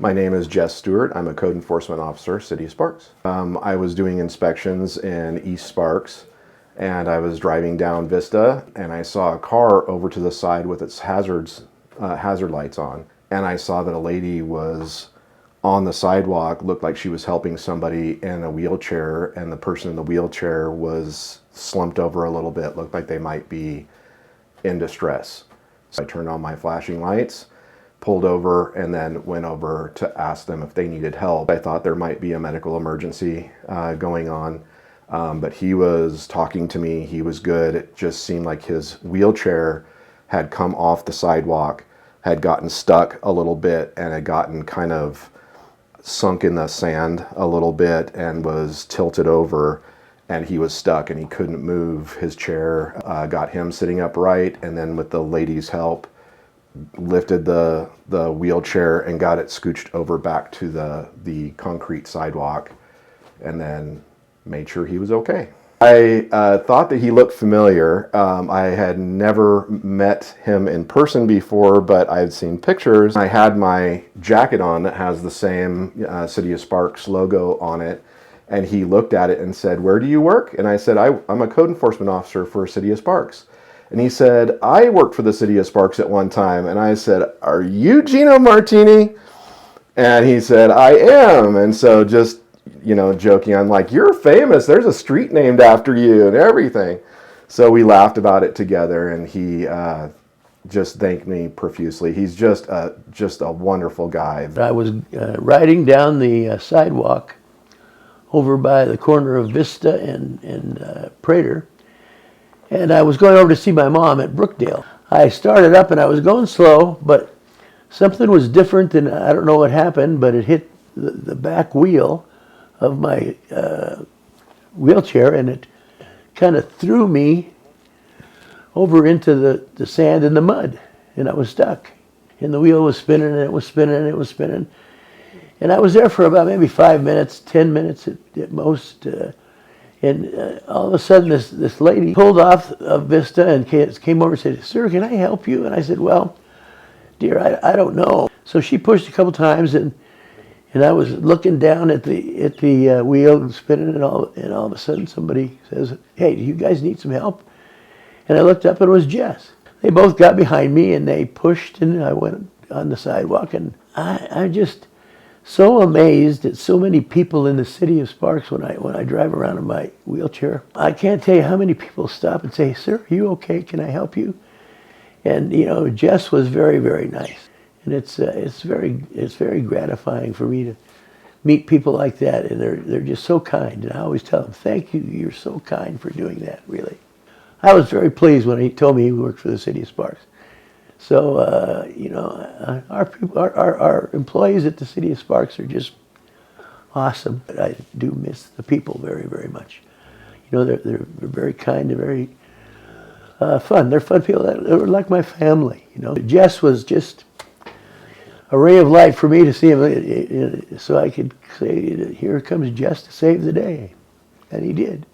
My name is Stewart. I'm a code enforcement officer, City of Sparks. I was doing inspections in East Sparks, and I was driving down Vista, and I saw a car over to the side with its hazard lights on. And I saw that a lady was on the sidewalk, looked like she was helping somebody in a wheelchair, and the person in the wheelchair was slumped over a little bit, looked like they might be in distress. So I turned on my flashing lights, pulled over, and then went over to ask them if they needed help. I thought there might be a medical emergency going on, but he was talking to me. He was good. It just seemed like his wheelchair had come off the sidewalk, had gotten stuck a little bit, and had gotten kind of sunk in the sand a little bit and was tilted over, and he was stuck and he couldn't move his chair. Got him sitting upright, and then with the lady's help, lifted the wheelchair and got it scooched over back to the concrete sidewalk, and then made sure he was okay. I thought that he looked familiar. I had never met him in person before, but I had seen pictures. I had my jacket on that has the same City of Sparks logo on it, and he looked at it and said, "Where do you work?" And I said, I'm a code enforcement officer for City of Sparks. And he said, "I worked for the City of Sparks at one time." And I said, "Are you Gino Martini?" And he said, "I am." And so just, joking, I'm like, "You're famous. There's a street named after you and everything." So we laughed about it together, and he just thanked me profusely. He's just a wonderful guy. I was riding down the sidewalk over by the corner of Vista and Prater, and I was going over to see my mom at Brookdale. I started up and I was going slow, but something was different, and I don't know what happened, but it hit the back wheel of my wheelchair, and it kind of threw me over into the sand and the mud, and I was stuck. And the wheel was spinning, and it was spinning, and it was spinning. And I was there for about maybe 5 minutes, 10 minutes at most. And all of a sudden, this lady pulled off of Vista and came over and said, "Sir, can I help you?" And I said, "Well, dear, I don't know." So she pushed a couple times, and I was looking down at the wheel and spinning, and all of a sudden somebody says, "Hey, do you guys need some help?" And I looked up, and it was Jess. They both got behind me, and they pushed, and I went on the sidewalk, and I'm just so amazed at so many people in the City of Sparks when I drive around in my wheelchair. I can't tell you how many people stop and say, "Sir, are you okay? Can I help you?" And Jess was very, very nice, and it's very gratifying for me to meet people like that, and they're just so kind. And I always tell them, "Thank you. You're so kind for doing that." Really, I was very pleased when he told me he worked for the City of Sparks. So, our employees at the City of Sparks are just awesome. I do miss the people very, very much. They're very kind and very fun. They're fun people. They're like my family. Jess was just a ray of light for me to see him, so I could say, "Here comes Jess to save the day," and he did.